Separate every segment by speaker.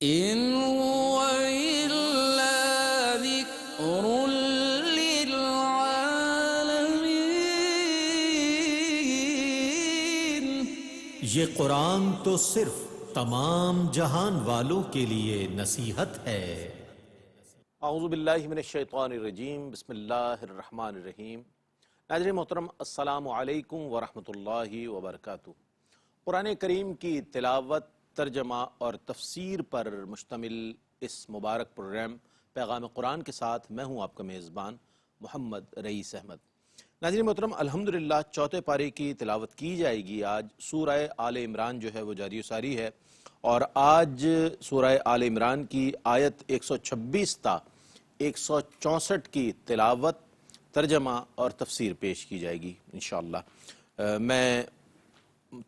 Speaker 1: إن هو إلا ذكر للعالمين.
Speaker 2: یہ قرآن تو صرف تمام جہان والوں کے لیے نصیحت ہے۔
Speaker 3: اعوذ باللہ من الشیطان الرجیم، بسم اللہ الرحمن الرحیم۔ ناظرین محترم، السلام علیکم ورحمۃ اللہ وبرکاتہ۔ قرآن کریم کی تلاوت، ترجمہ اور تفسیر پر مشتمل اس مبارک پروگرام پیغام قرآن کے ساتھ میں ہوں آپ کا میزبان محمد رئیس احمد۔ ناظرین محترم، الحمدللہ چوتھے پارے کی تلاوت کی جائے گی۔ آج سورہ آل عمران جو ہے وہ جاری و ساری ہے، اور آج سورہ آل عمران کی آیت 126 تا 164 کی تلاوت، ترجمہ اور تفسیر پیش کی جائے گی انشاءاللہ۔ میں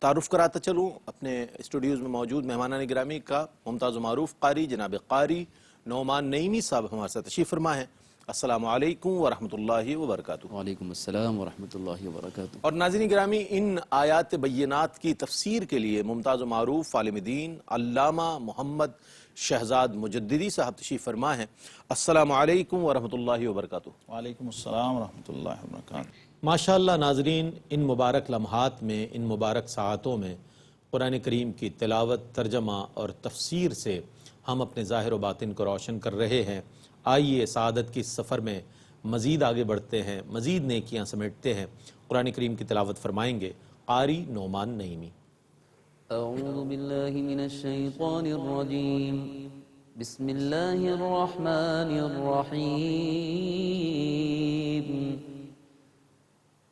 Speaker 3: تعارف کراتا چلوں اپنے اسٹوڈیوز میں موجود مہمانان گرامی کا۔ ممتاز و معروف قاری جناب قاری نعمان نعیمی صاحب ہمارے ساتھ تشریف فرما ہے۔ السلام علیکم ورحمۃ اللہ وبرکاتہ۔
Speaker 4: وعلیکم السلام ورحمۃ اللہ وبرکاتہ۔
Speaker 3: اور ناظرین گرامی، ان آیات بینات کی تفسیر کے لیے ممتاز و معروف عالم دین علامہ محمد شہزاد مجددی صاحب تشریف فرما ہے۔ السلام علیکم ورحمۃ اللہ وبرکاتہ۔
Speaker 5: وعلیکم السلام ورحمۃ اللہ وبرکاتہ۔
Speaker 2: ماشاءاللہ ناظرین، ان مبارک لمحات میں، ان مبارک ساعتوں میں قرآن کریم کی تلاوت، ترجمہ اور تفسیر سے ہم اپنے ظاہر و باطن کو روشن کر رہے ہیں۔ آئیے سعادت کی سفر میں مزید آگے بڑھتے ہیں، مزید نیکیاں سمیٹتے ہیں۔ قرآن کریم کی تلاوت فرمائیں گے قاری نعمان نعیمی۔
Speaker 4: اعوذ باللہ من الشیطان الرجیم، بسم اللہ الرحمن الرحیم۔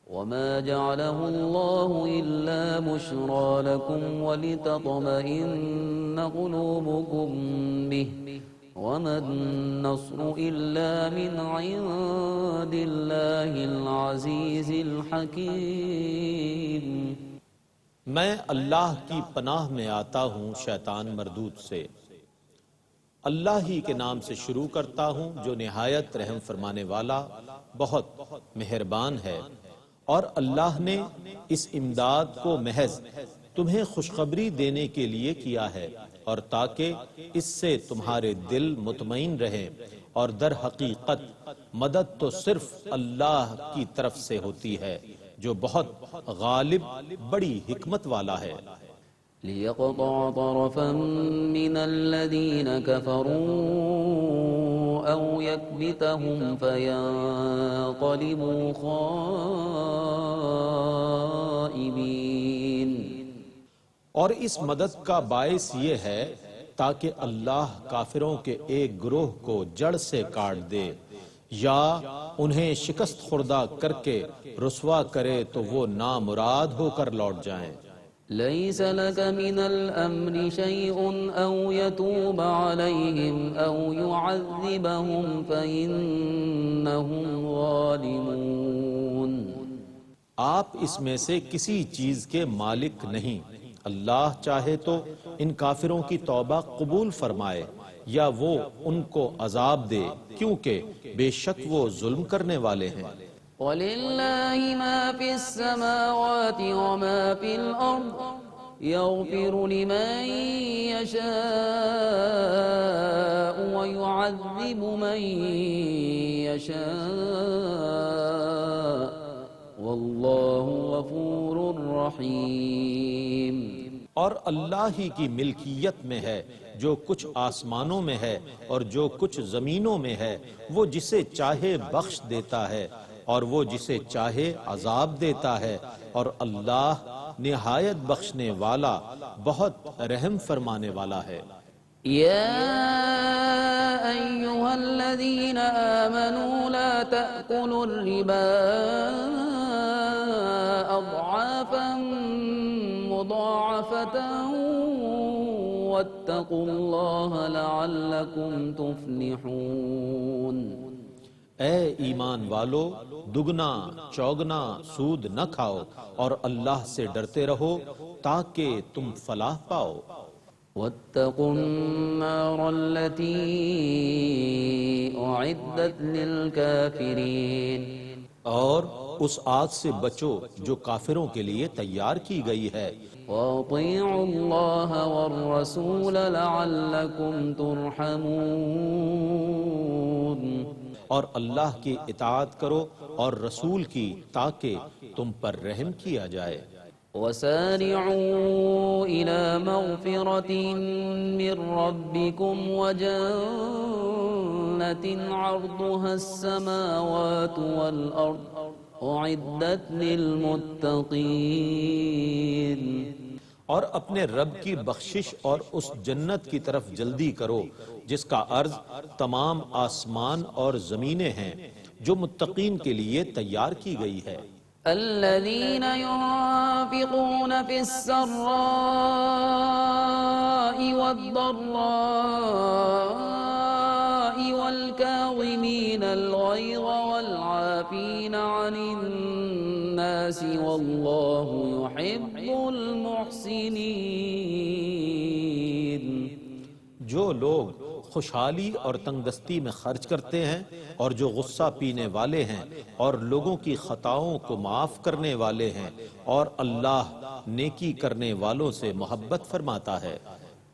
Speaker 4: وما جعله الله إلا بشرى لكم ولتطمئن قلوبكم به وما النصر إلا من عند الله العزيز الحكيم۔
Speaker 2: میں اللہ کی پناہ میں آتا ہوں شیطان مردود سے۔ اللہ ہی کے نام سے شروع کرتا ہوں جو نہایت رحم فرمانے والا، بہت مہربان ہے۔ اور اللہ نے اس امداد کو محض تمہیں خوشخبری دینے کے لیے کیا ہے، اور تاکہ اس سے تمہارے دل مطمئن رہیں، اور در حقیقت مدد تو صرف اللہ کی طرف سے ہوتی ہے جو بہت غالب، بڑی حکمت والا ہے۔
Speaker 4: ليقطع طرفا من الذين كفروا أو يكبتهم فينقلبوا خائبين۔
Speaker 2: اور اس مدد کا باعث یہ ہے تاکہ اللہ کافروں کے ایک گروہ کو جڑ سے کاٹ دے، یا انہیں شکست خوردہ کر کے رسوا کرے تو وہ نامراد ہو کر لوٹ جائیں۔
Speaker 4: ليس لك من الأمر شيء أو يتوب عليهم أو يعذبهم فإنهم ظالمون۔
Speaker 2: آپ اس میں سے کسی چیز کے مالک نہیں۔ اللہ چاہے تو ان کافروں کی توبہ قبول فرمائے، یا وہ ان کو عذاب دے، کیونکہ بے شک وہ ظلم کرنے والے ہیں۔
Speaker 4: وَلِلَّهِ مَا فِي السَّمَاوَاتِ وَمَا فِي الْأَرْضِ يَغْفِرُ لِمَن يَشَاءُ وَيُعَذِّبُ مَن يَشَاءُ وَاللَّهُ غَفُورٌ رَحِيمٌ۔
Speaker 2: اور اللہ ہی کی ملکیت میں ہے جو کچھ آسمانوں میں ہے اور جو کچھ زمینوں میں ہے۔ وہ جسے چاہے بخش دیتا ہے اور وہ جسے چاہے عذاب دیتا ہے، اور اللہ نہایت بخشنے والا، بہت رحم فرمانے والا ہے۔
Speaker 4: يا أيها الذين آمنوا لا تأكلوا الربا أضعافا مضاعفة واتقوا الله لعلكم تفلحون۔
Speaker 2: اے ایمان والو، دگنا چوگنا سود نہ کھاؤ، اور اللہ سے ڈرتے رہو تاکہ تم فلاح پاؤ۔
Speaker 4: واتقوا النار التي أعدت للكافرين۔
Speaker 2: اور اس آگ سے بچو جو کافروں کے لیے تیار کی گئی ہے۔
Speaker 4: وَأَطِيعُوا اللَّهَ وَالرَّسُولَ لَعَلَّكُمْ تُرْحَمُونَ۔
Speaker 2: اور اللہ کی اطاعت کرو اور رسول کی تاکہ تم پر رحم کیا جائے۔
Speaker 4: وَسَارِعُوا إِلَى مَغْفِرَةٍ مِّن رَّبِّكُمْ وَجَنَّةٍ عَرْضُهَا السَّمَاوَاتُ وَالْأَرْضُ أُعِدَّتْ لِلْمُتَّقِينَ۔
Speaker 2: اور اپنے رب کی بخشش اور اس جنت کی طرف جلدی کرو جس کا عرض تمام آسمان اور زمینیں ہیں، جو متقین کے لیے تیار کی گئی ہے۔
Speaker 4: الذين ينفقون في السراء والضراء والكاظمين الغيظ والعافين عن الناس والله يحب المحسنين۔
Speaker 2: جو لوگ خوشحالی اور تنگ دستی میں خرچ کرتے ہیں اور جو غصہ پینے والے ہیں اور لوگوں کی خطاؤں کو معاف کرنے والے ہیں، اور اللہ نیکی کرنے والوں سے محبت فرماتا ہے۔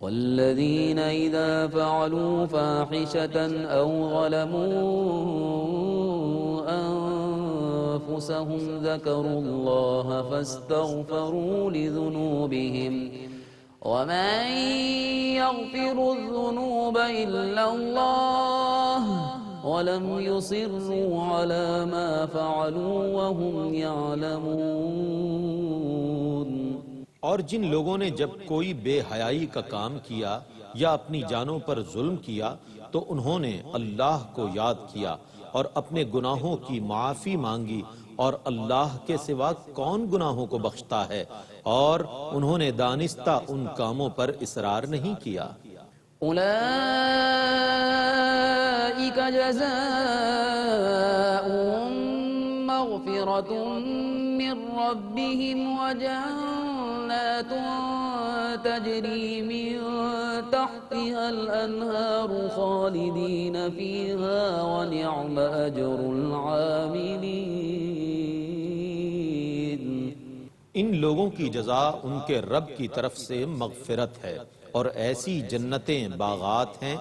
Speaker 4: والذين إذا فعلوا فاحشة أو ظلموا أنفسهم ذكروا الله فاستغفروا لذنوبهم ومن يغفر الذنوب إلا الله ولم يصروا على ما فعلوا وهم يعلمون۔
Speaker 2: اور جن لوگوں نے جب کوئی بے حیائی کا کام کیا یا اپنی جانوں پر ظلم کیا تو انہوں نے اللہ کو یاد کیا اور اپنے گناہوں کی معافی مانگی، اور اللہ کے سوا کون گناہوں کو بخشتا ہے، اور انہوں نے دانستہ ان کاموں پر اصرار نہیں کیا۔
Speaker 4: أولئك جزاؤهم مغفرة من ربهم وجنات تجري من تحتها الأنهار خالدين فيها ونعم أجر العاملين۔
Speaker 2: ان لوگوں کی جزا ان کے رب کی طرف سے مغفرت ہے، اور ایسی جنتیں باغات ہیں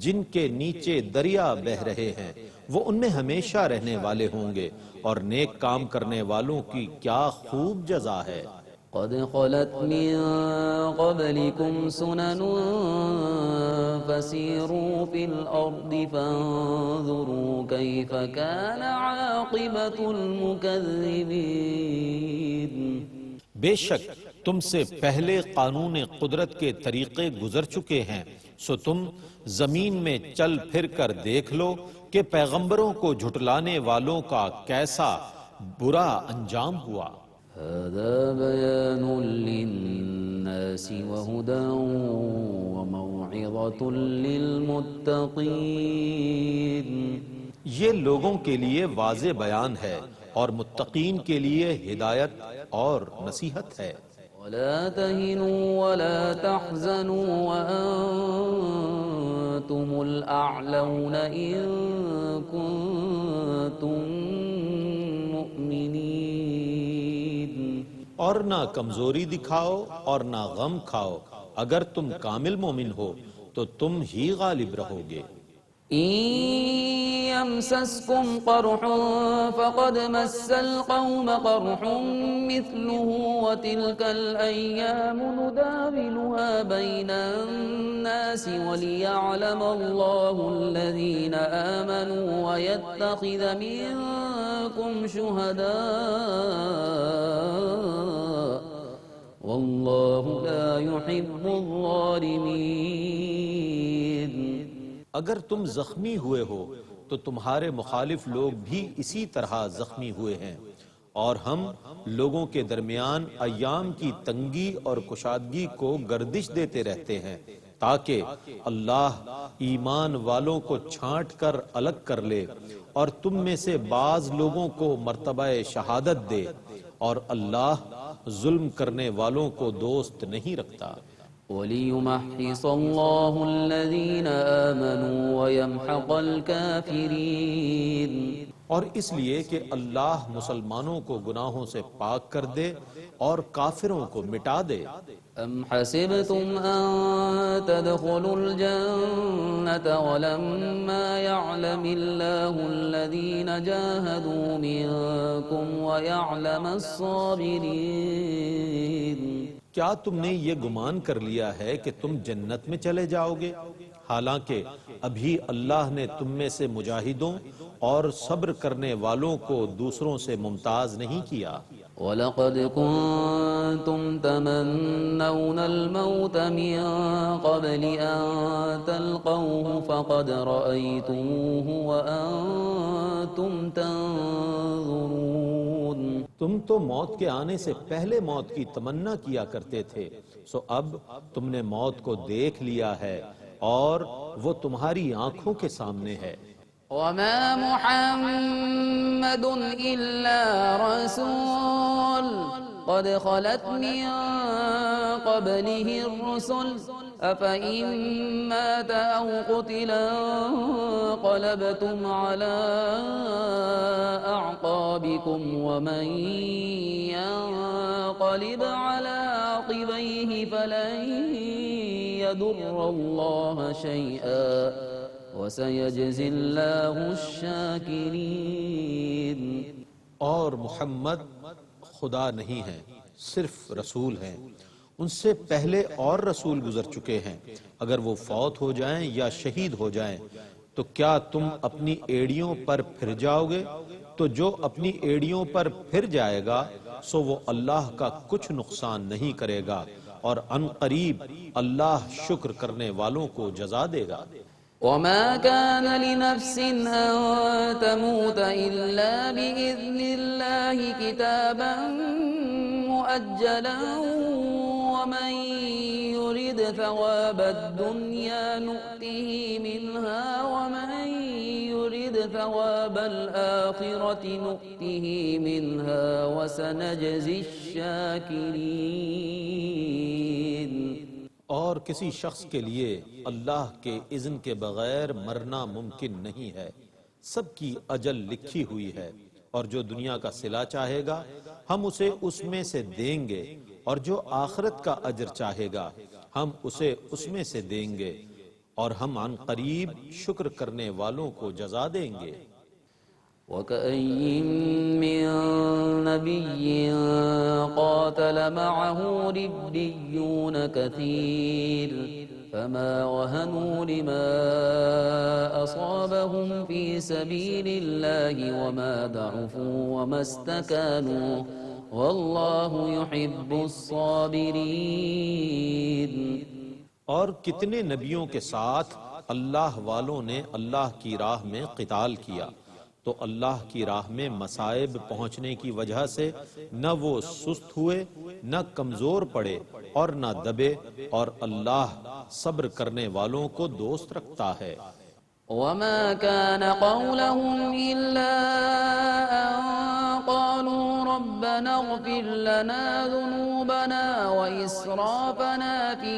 Speaker 2: جن کے نیچے دریا بہہ رہے ہیں، وہ ان میں ہمیشہ رہنے والے ہوں گے، اور نیک کام کرنے والوں کی کیا خوب جزا ہے۔
Speaker 4: قد خلت من قبلكم سنن فسيروا في الأرض فانظروا كيف كان عاقبة المكذبين۔
Speaker 2: بے شک تم سے پہلے قانون قدرت کے طریقے گزر چکے ہیں، سو تم زمین میں چل پھر کر دیکھ لو کہ پیغمبروں کو جھٹلانے والوں کا کیسا برا انجام ہوا۔
Speaker 4: هذا بيان للناس وهدى وموعظة للمتقين۔
Speaker 2: یہ لوگوں کے لیے واضح بیان ہے اور متقین کے لیے ہدایت اور نصیحت ہے۔
Speaker 4: ولا تهنوا ولا تحزنوا وأنتم الأعلون إن كنتم مؤمنين۔
Speaker 2: اور نہ کمزوری دکھاؤ اور نہ غم کھاؤ، اگر تم کامل مومن ہو تو تم ہی غالب رہو گے۔
Speaker 4: إن يمسسكم قرح فقد مس القوم قرح مثله وتلك الأيام نداولها بين الناس وليعلم الله الذين آمنوا ويتخذ منكم شهداء والله لا يحب الظالمين۔
Speaker 2: اگر تم زخمی ہوئے ہو تو تمہارے مخالف لوگ بھی اسی طرح زخمی ہوئے ہیں، اور ہم لوگوں کے درمیان ایام کی تنگی اور کشادگی کو گردش دیتے رہتے ہیں تاکہ اللہ ایمان والوں کو چھانٹ کر الگ کر لے اور تم میں سے بعض لوگوں کو مرتبہ شہادت دے، اور اللہ ظلم کرنے والوں کو دوست نہیں رکھتا۔
Speaker 4: وَلِيُمَحِّصَ اللَّهُ الَّذِينَ آمَنُوا وَيَمْحَقَ الْكَافِرِينَ۔
Speaker 2: اور اس لیے کہ اللہ مسلمانوں کو گناہوں سے پاک کر دے اور کافروں کو مٹا دے۔
Speaker 4: أم حسبتم أن تدخلوا الجنة ولما يعلم الله الذين جاهدوا منكم ويعلم الصابرين؟
Speaker 2: کیا تم نے یہ گمان کر لیا ہے کہ تم جنت میں چلے جاؤ گے، حالانکہ ابھی اللہ نے تم میں سے مجاہدوں اور صبر کرنے والوں کو دوسروں سے ممتاز نہیں کیا۔
Speaker 4: وَلَقَدْ كُنْتُمْ تَمَنَّوْنَ الْمَوْتَ مِنْ قَبْلِ أَنْ تَلْقَوْهُ فَقَدْ رَأَيْتُمُوهُ وَأَنْتُمْ تَنْظُرُونَ۔
Speaker 2: تم تو موت کے آنے سے پہلے موت کی تمنا کیا کرتے تھے، سو اب تم نے موت کو دیکھ لیا ہے اور وہ تمہاری آنکھوں کے سامنے ہے۔
Speaker 4: وَمَا مُحَمَّدٌ إِلَّا رَسُولٌ قَدْ خَلَتْ مِن قَبْلِهِ الرُّسُلُ أَفَإِن مَّاتَ أَوْ قُتِلَ انقَلَبْتُمْ عَلَىٰ أَعْقَابِكُمْ وَمَن يَنقَلِبْ عَلَىٰ عَقِبَيْهِ فَلَن يَضُرَّ اللَّهَ شَيْئًا وَسَيَجْزِي اللَّهُ الشَّاكِرِينَ۔
Speaker 2: اور محمد خدا نہیں ہیں، صرف رسول ہیں، ان سے پہلے اور رسول گزر چکے ہیں، اگر وہ فوت ہو جائیں یا شہید ہو جائیں تو کیا تم اپنی ایڑیوں پر پھر جاؤ گے؟ تو جو اپنی ایڑیوں پر پھر جائے گا سو وہ اللہ کا کچھ نقصان نہیں کرے گا، اور عن قریب اللہ شکر کرنے والوں کو جزا دے گا۔
Speaker 4: وَمَا كَانَ لِنَفْسٍ أَن تَمُوتَ إِلَّا بِإِذْنِ اللَّهِ كِتَابًا مُؤَجَّلًا وَمَن يُرِدْ ثَوَابَ الدُّنْيَا نُؤْتِهِ مِنْهَا وَمَن يُرِدْ ثَوَابَ الْآخِرَةِ نُؤْتِهِ مِنْهَا وَسَنَجْزِي الشَّاكِرِينَ۔
Speaker 2: اور کسی شخص کے لیے اللہ کے اذن کے بغیر مرنا ممکن نہیں ہے، سب کی اجل لکھی ہوئی ہے، اور جو دنیا کا صلہ چاہے گا ہم اسے اس میں سے دیں گے، اور جو آخرت کا اجر چاہے گا ہم اسے اس میں سے دیں گے، اور ہم عن قریب شکر کرنے والوں کو جزا دیں گے۔
Speaker 4: وَكَأَيِّن مِّن نَّبِيٍّ قَاتَلَ مَعَهُ رِبِّيُّونَ كَثِيرٌ فَمَا وَهَنُوا لِمَا أَصَابَهُمْ فِي سَبِيلِ اللَّهِ وَمَا ضَعُفُوا وَمَا اسْتَكَانُوا وَاللَّهُ يُحِبُّ الصَّابِرِينَ۔
Speaker 2: اور کتنے نبیوں کے ساتھ اللہ والوں نے اللہ کی راہ میں قتال کیا، تو اللہ کی راہ میں مصائب پہنچنے کی وجہ سے نہ وہ سست ہوئے، نہ کمزور پڑے اور نہ دبے، اور اللہ صبر کرنے والوں کو دوست رکھتا ہے۔
Speaker 4: وَمَا كَانَ قَوْلَهُمْ إِلَّا أَن قَالُوا رَبَّنَا اغْفِرْ لَنَا ذُنُوبَنَا وَإِسْرَافَنَا فِي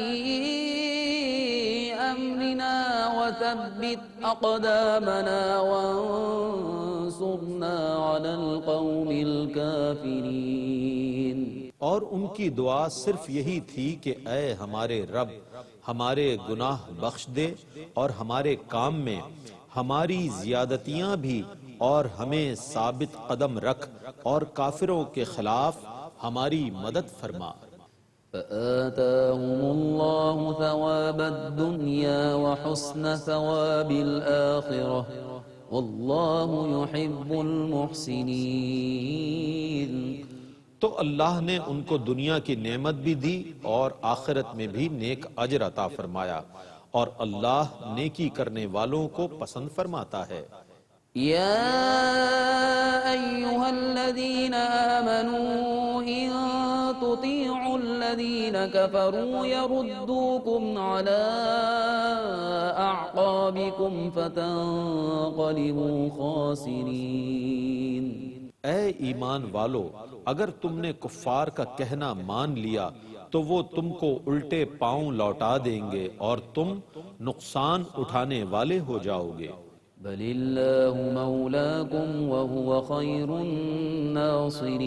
Speaker 4: أَمْرِنَا وَثَبِّتْ أَقْدَامَنَا وَانصُرْنَا عَلَى الْقَوْمِ الْكَافِرِينَ۔
Speaker 2: اور ان کی دعا صرف یہی تھی کہ اے ہمارے رب، ہمارے گناہ بخش دے اور ہمارے کام میں ہماری زیادتیاں بھی، اور ہمیں ثابت قدم رکھ اور کافروں کے خلاف ہماری مدد فرما۔
Speaker 4: فآتاهم الله ثواب الدنيا وحسن ثواب الآخرة والله يحب المحسنين۔
Speaker 2: تو اللہ نے ان کو دنیا کی نعمت بھی دی اور آخرت میں بھی نیک اجر عطا فرمایا، اور اللہ نیکی کرنے والوں کو پسند فرماتا ہے۔
Speaker 4: يا أيها الذين آمنوا إن تطيعوا الذين كفروا يردوكم على أعقابكم فتنقلبوا خاسرين۔
Speaker 2: اے ایمان والو، اگر تم نے کفار کا کہنا مان لیا تو وہ تم کو الٹے پاؤں لوٹا دیں گے اور تم نقصان اٹھانے والے ہو جاؤ گے۔
Speaker 4: بل اللہ مولاکم وهو خیر الناصرین،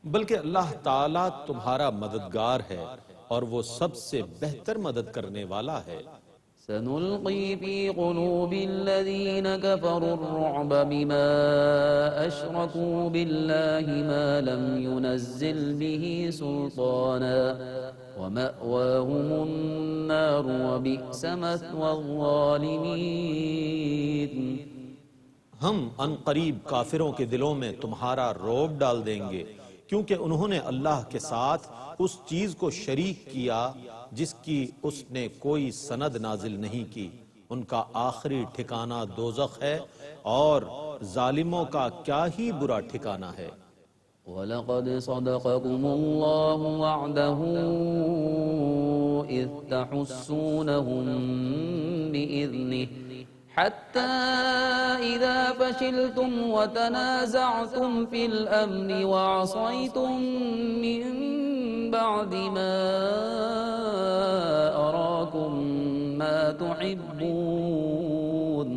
Speaker 2: بلکہ اللہ تعالیٰ تمہارا مددگار ہے اور وہ سب سے بہتر مدد کرنے والا ہے۔
Speaker 4: سنلقی فی قلوب الذین کفروا الرعب بما اشرکوا باللہ ما لم ينزل به سلطانا ومأواهم النار وبئس مثوى الظالمین۔
Speaker 2: ہم ان قریب کافروں کے دلوں میں تمہارا رعب ڈال دیں گے، کیونکہ انہوں نے اللہ کے ساتھ اس چیز کو شریک کیا جس کی اس نے کوئی سند نازل نہیں کی۔ ان کا آخری ٹھکانہ دوزخ ہے اور ظالموں کا کیا ہی برا ٹھکانہ ہے۔
Speaker 4: وَلَقَدْ صَدَقَكُمُ اللَّهُ وَعْدَهُ إِذْ تَحُسُّونَهُم بِإِذْنِهِ حَتَّى إِذَا فَشِلْتُمْ وَتَنَازَعْتُمْ فِي الْأَمْرِ وَعَصَيْتُمْ مِنْ بَعْدِ مَا أَرَاكُمْ مَا تُحِبُّونَ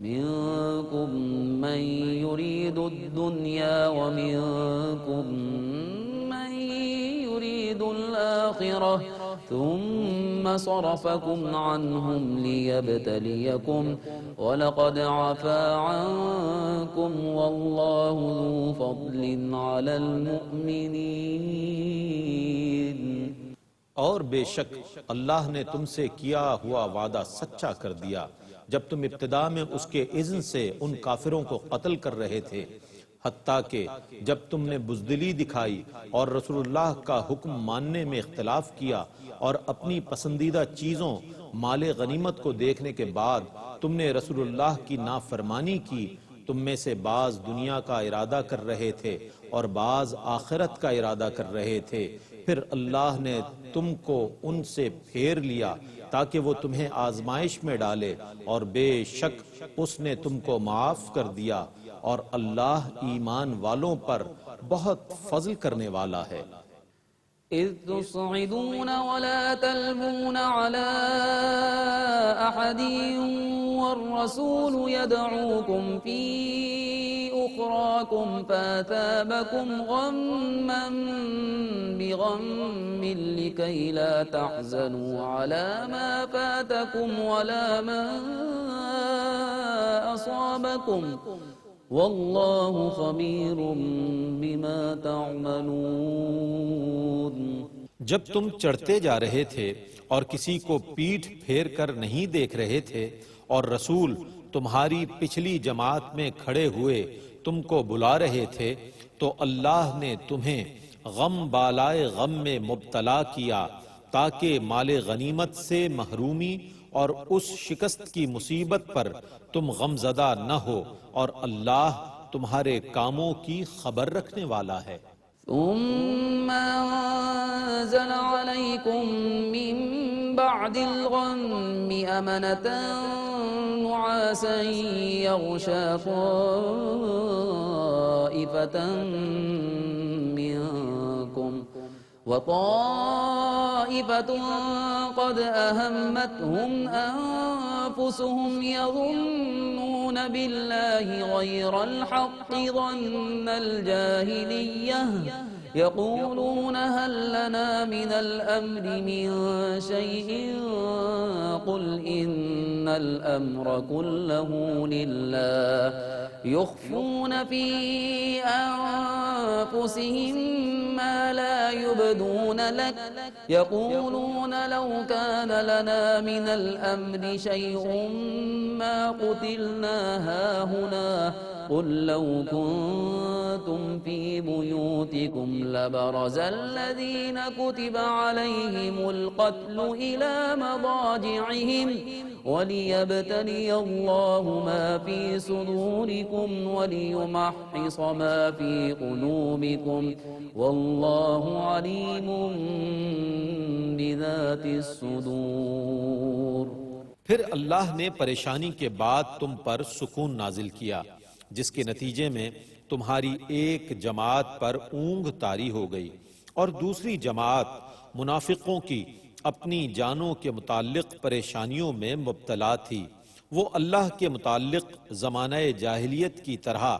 Speaker 4: مِنْكُمْ مَنْ يُرِيدُ الدُّنْيَا وَمِنْكُمْ مَنْ يُرِيدُ الْآخِرَةَ ثُمَّ صَرَفَكُمْ عَنْهُمْ لِيَبْتَلِيَكُمْ وَلَقَدْ عَفَا عَنْكُمْ وَاللَّهُ ذُو فَضْلٍ عَلَى الْمُؤْمِنِينَ۔
Speaker 2: اور بے شک اللہ نے تم سے کیا ہوا وعدہ سچا کر دیا جب تم ابتدا میں اس کے اذن سے ان کافروں کو قتل کر رہے تھے، حتیٰ کہ جب تم نے بزدلی دکھائی اور رسول اللہ کا حکم ماننے میں اختلاف کیا اور اپنی پسندیدہ چیزوں مال غنیمت کو دیکھنے کے بعد تم نے رسول اللہ کی نافرمانی کی۔ تم میں سے بعض دنیا کا ارادہ کر رہے تھے اور بعض آخرت کا ارادہ کر رہے تھے، پھر اللہ نے تم کو ان سے پھیر لیا تاکہ وہ تمہیں آزمائش میں ڈالے، اور بے شک اس نے تم کو معاف کر دیا، اور اللہ ایمان والوں پر بہت فضل کرنے والا ہے۔
Speaker 4: إذ تصعدون ولا تلمون على أحد والرسول يدعوكم في أخراكم فأثابكم غما بغم لكي لا تحزنوا على ما فاتكم ولا ما أصابكم واللہ خبیر بما تعملون۔
Speaker 2: جب تم چڑھتے جا رہے تھے اور کسی کو پیٹھ پھیر کر نہیں دیکھ رہے تھے اور رسول تمہاری پچھلی جماعت میں کھڑے ہوئے تم کو بلا رہے تھے، تو اللہ نے تمہیں غم بالائے غم میں مبتلا کیا تاکہ مال غنیمت سے محرومی اور اس شکست کی مصیبت پر تم غمزدہ نہ ہو، اور اللہ تمہارے کاموں کی خبر رکھنے والا ہے۔
Speaker 4: ثم انزل عليكم من بعد الغم أمنة نعاسا يغشى طائفة منكم وطائفة قد أهمتهم أنفسهم يظنون بالله غير الحق ظن الجاهلية يقولون هل لنا من الأمر من شيء قل إن الأمر كله لله يخفون في أنفسهم ما لا يبدون لك يقولون لو كان لنا من الأمر شيء ما قتلنا هاهنا قل لو كنتم في بيوتكم لبرز الذين كتب عليهم القتل إلى مضاجعهم وليبتلي الله ما في صدوركم وليمحص ما في قلوبكم والله عليم بذات الصدور۔
Speaker 2: پھر اللہ نے پریشانی کے بعد تم پر سکون نازل کیا، جس کے نتیجے میں تمہاری ایک جماعت پر اونگ طاری ہو گئی اور دوسری جماعت منافقوں کی اپنی جانوں کے متعلق پریشانیوں میں مبتلا تھی، وہ اللہ کے متعلق زمانہ جاہلیت کی طرح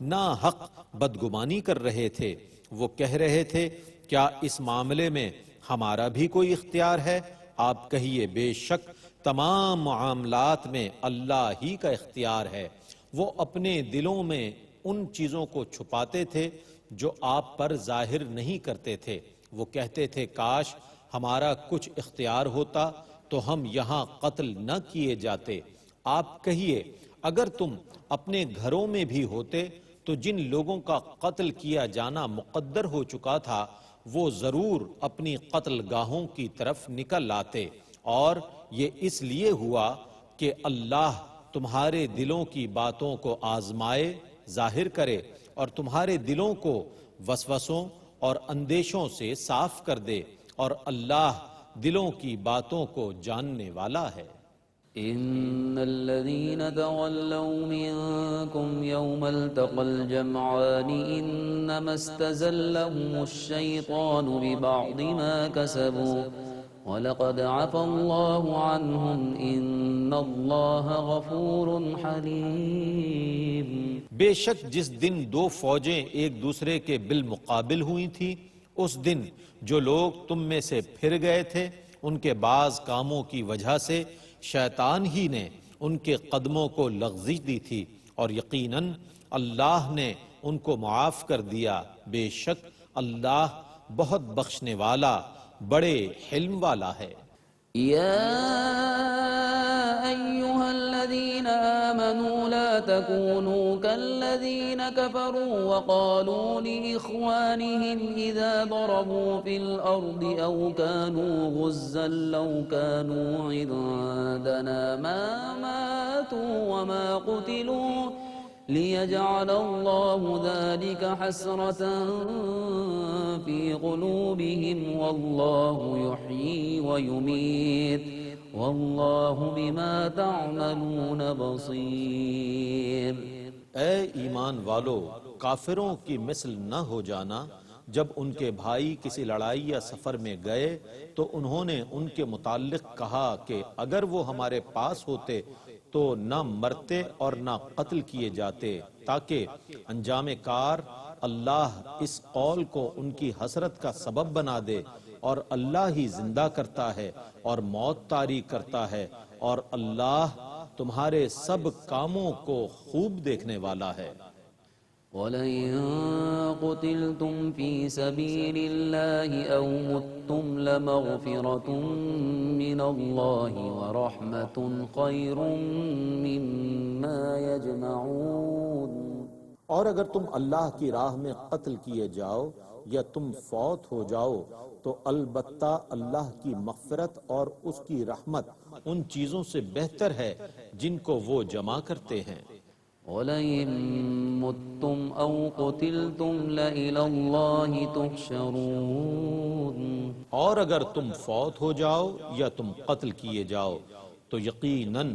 Speaker 2: ناحق بدگمانی کر رہے تھے۔ وہ کہہ رہے تھے کیا اس معاملے میں ہمارا بھی کوئی اختیار ہے؟ آپ کہیے بے شک تمام معاملات میں اللہ ہی کا اختیار ہے۔ وہ اپنے دلوں میں ان چیزوں کو چھپاتے تھے جو آپ پر ظاہر نہیں کرتے تھے۔ وہ کہتے تھے کاش ہمارا کچھ اختیار ہوتا تو ہم یہاں قتل نہ کیے جاتے۔ آپ کہیے اگر تم اپنے گھروں میں بھی ہوتے تو جن لوگوں کا قتل کیا جانا مقدر ہو چکا تھا وہ ضرور اپنی قتل گاہوں کی طرف نکل آتے، اور یہ اس لیے ہوا کہ اللہ تمہارے دلوں کی باتوں کو آزمائے، ظاہر کرے، اور تمہارے دلوں کو وسوسوں اور اندیشوں سے صاف کر دے، اور اللہ دلوں کی باتوں کو جاننے والا ہے۔
Speaker 4: إن الذين تولوا منكم يوم التقى الجمعان إنما استزلهم الشيطان ببعض ما كسبوا وَلَقَدْ عَفَا اللَّهُ عَنْهُمْ إِنَّ اللَّهَ غَفُورٌ حَلِيمٌ۔
Speaker 2: بے شک جس دن دو فوجیں ایک دوسرے کے بالمقابل ہوئی تھی، اس دن جو لوگ تم میں سے پھر گئے تھے ان کے بعض کاموں کی وجہ سے شیطان ہی نے ان کے قدموں کو لغزش دی تھی، اور یقیناً اللہ نے ان کو معاف کر دیا۔ بے شک اللہ بہت بخشنے والا بڑے حلم والا ہے۔
Speaker 4: يا أيها الذين آمنوا لا تكونوا كالذين كفروا وقالوا لإخوانهم إذا ضربوا في الأرض أو كانوا غزا لو كانوا عندنا ما ماتوا وما قتلوا ليجعل الله ذلك حسرة في قلوبهم والله يحيي ويميت والله بما تعملون بصير۔
Speaker 2: اے ایمان والو، کافروں کی مثل نہ ہو جانا۔ جب ان کے بھائی کسی لڑائی یا سفر میں گئے تو انہوں نے ان کے متعلق کہا کہ اگر وہ ہمارے پاس ہوتے تو نہ مرتے اور نہ قتل کیے جاتے، تاکہ انجام کار اللہ اس قول کو ان کی حسرت کا سبب بنا دے، اور اللہ ہی زندہ کرتا ہے اور موت طاری کرتا ہے، اور اللہ تمہارے سب کاموں کو خوب دیکھنے والا ہے۔
Speaker 4: وَلَئِن قُتِلْتُمْ فِي سَبِيلِ اللَّهِ أَوْ مُتُّمْ لَمَغْفِرَةٌ مِّنَ اللَّهِ وَرَحْمَةٌ خَيْرٌ مِّمَّا يَجْمَعُونَ۔
Speaker 2: اور اگر تم اللہ کی راہ میں قتل کیے جاؤ یا تم فوت ہو جاؤ تو البتہ اللہ کی مغفرت اور اس کی رحمت ان چیزوں سے بہتر ہے جن کو وہ جمع کرتے ہیں۔
Speaker 4: وَلَئِن مُتُّمْ أَوْ قُتِلْتُمْ لَإِلَى اللَّهِ تُحْشَرُونَ۔
Speaker 2: اور اگر تم فوت ہو جاؤ یا تم قتل کیے جاؤ تو یقیناً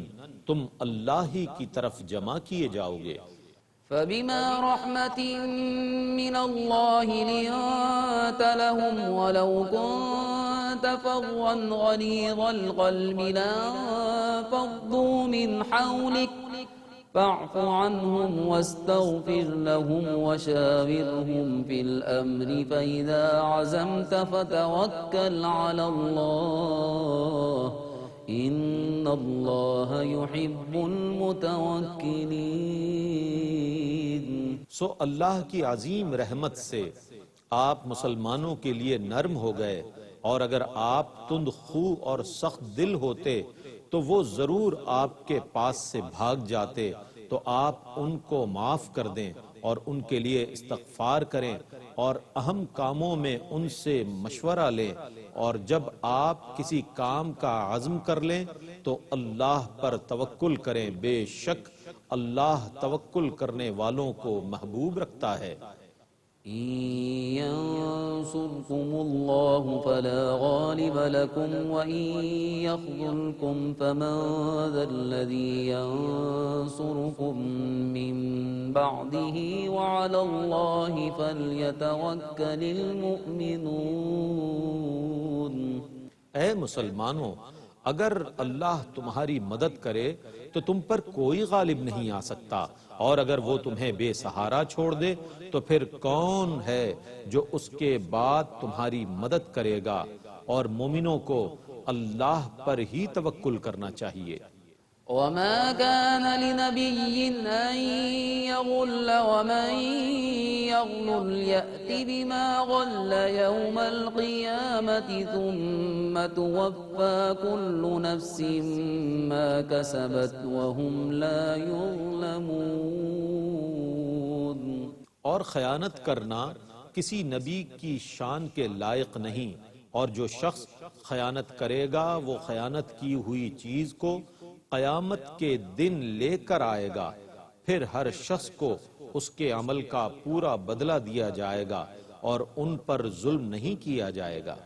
Speaker 2: تم اللہ ہی کی طرف جمع کیے جاؤ گے۔
Speaker 4: فَبِمَا رَحْمَةٍ مِّنَ اللَّهِ لِنتَ لَهُمْ وَلَوْ كُنتَ فَظًّا غَلِيظَ الْقَلْبِ لَانفَضُّوا مِنْ حَوْلِكَ فاعف عنهم واستغفر لهم وشاورهم في الأمر فإذا عزمت فتوكل على الله إن الله يحب المتوكلين۔
Speaker 2: سو اللہ کی عظیم رحمت سے آپ مسلمانوں کے لیے نرم ہو گئے، اور اگر آپ تند خو اور سخت دل ہوتے تو وہ ضرور آپ کے پاس سے بھاگ جاتے۔ تو آپ ان کو معاف کر دیں اور ان کے لیے استغفار کریں، اور اہم کاموں میں ان سے مشورہ لیں، اور جب آپ کسی کام کا عزم کر لیں تو اللہ پر توکل کریں۔ بے شک اللہ توکل کرنے والوں کو محبوب رکھتا ہے۔
Speaker 4: إن ينصركم الله فلا غالب لكم وإن يخذلكم فمن ذا الذي ينصركم من بعده وعلى الله فليتوكل المؤمنون۔
Speaker 2: اے مسلمانوں، اگر اللہ تمہاری مدد کرے تو تم پر کوئی غالب نہیں آ سکتا، اور اگر وہ تمہیں بے سہارا چھوڑ دے تو پھر کون ہے جو اس کے بعد تمہاری مدد کرے گا؟ اور مومنوں کو اللہ پر ہی توکل کرنا چاہیے۔
Speaker 4: وما كان لنبي أن يغل ومن يغل يأت بما غل يوم القيامة ثم توفى كل نفس ما كسبت وهم لا يظلمون۔
Speaker 2: اور خیانت کرنا کسی نبی کی شان کے لائق نہیں، اور جو شخص خیانت کرے گا وہ خیانت کی ہوئی چیز کو قیامت کے دن لے کر آئے گا، پھر ہر شخص کو اس کے عمل کا پورا بدلہ دیا جائے گا اور ان پر ظلم نہیں کیا جائے گا۔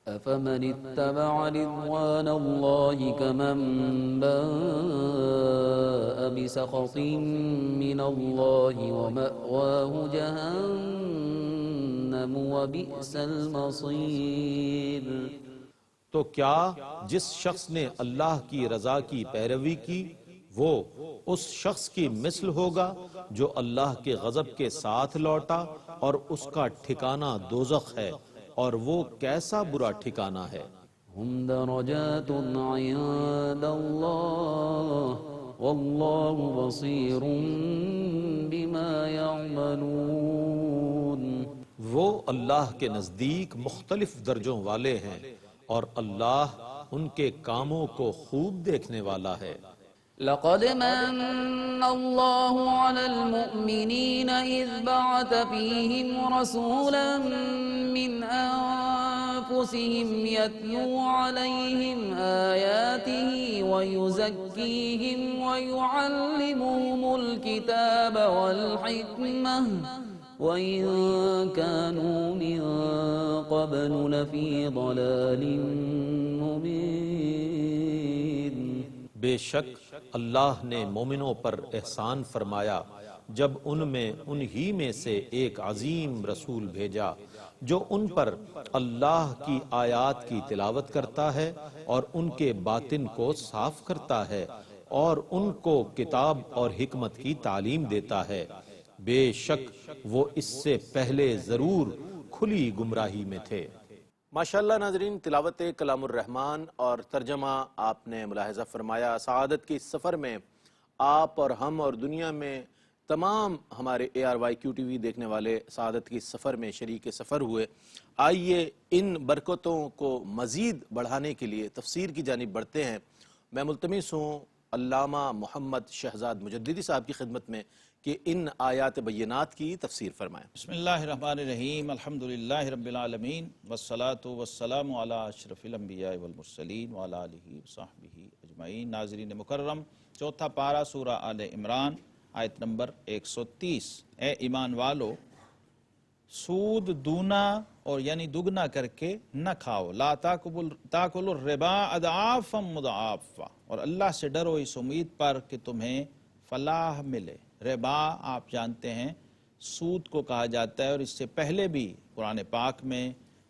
Speaker 4: أفمن اتبع رضوان الله كمن باء بسخط من الله ومأواه جهنم وبئس المصير۔
Speaker 2: تو کیا جس شخص نے اللہ کی رضا کی پیروی کی وہ اس شخص کی مثل ہوگا جو اللہ کے غضب کے ساتھ لوٹا، اور اس کا ٹھکانہ دوزخ ہے، اور وہ کیسا برا ٹھکانہ ہے۔
Speaker 4: هم درجات عند الله والله بصير بما يعملون۔
Speaker 2: وہ اللہ کے نزدیک مختلف درجوں والے ہیں، اور اللہ ان کے کاموں کو خوب دیکھنے والا ہے۔
Speaker 4: لقد من الله على المؤمنين إذ بعث فيهم رسولا من أنفسهم يتلو عليهم آياته ويزكيهم ويعلمهم الكتاب والحكمة وَإِن كَانُوا مِن قَبْلُ لَفِي ضَلَالٍ مُبِينٍ۔
Speaker 2: بے شک اللہ نے مومنوں پر احسان فرمایا جب ان میں انہی میں سے ایک عظیم رسول بھیجا جو ان پر اللہ کی آیات کی تلاوت کرتا ہے اور ان کے باطن کو صاف کرتا ہے اور ان کو کتاب اور حکمت کی تعلیم دیتا ہے۔ بے شک وہ اس سے پہلے ضرور کھلی گمراہی میں تھے۔
Speaker 3: ماشاءاللہ ناظرین، تلاوت کلام الرحمن اور ترجمہ آپ نے ملاحظہ فرمایا۔ سعادت کے اس سفر میں آپ اور ہم اور دنیا میں تمام ہمارے ARYQ TV دیکھنے والے سعادت کے اس سفر میں شریک سفر ہوئے۔ آئیے ان برکتوں کو مزید بڑھانے کے لیے تفسیر کی جانب بڑھتے ہیں۔ میں ملتمس ہوں علامہ محمد شہزاد مجددی صاحب کی خدمت میں کہ ان آیات بینات کی تفسیر فرمائیں۔
Speaker 5: بسم اللہ الرحمن الرحیم، الحمدللہ رب العالمین، والصلاة والسلام علی اشرف الانبیاء والمرسلین وعلی آلہ وصحبہ اجمعین۔ ناظرین مکرم، چوتھا پارہ سورہ آل عمران، آیت نمبر 130۔ اے ایمان والو، سود دونا اور یعنی دگنا کر کے نہ کھاؤ، لا تاکلوا الربا اضعافا مضاعفا، اور اللہ سے ڈرو اس امید پر کہ تمہیں فلاح ملے۔ ربا آپ جانتے ہیں سود کو کہا جاتا ہے، اور اس سے پہلے بھی قرآن پاک میں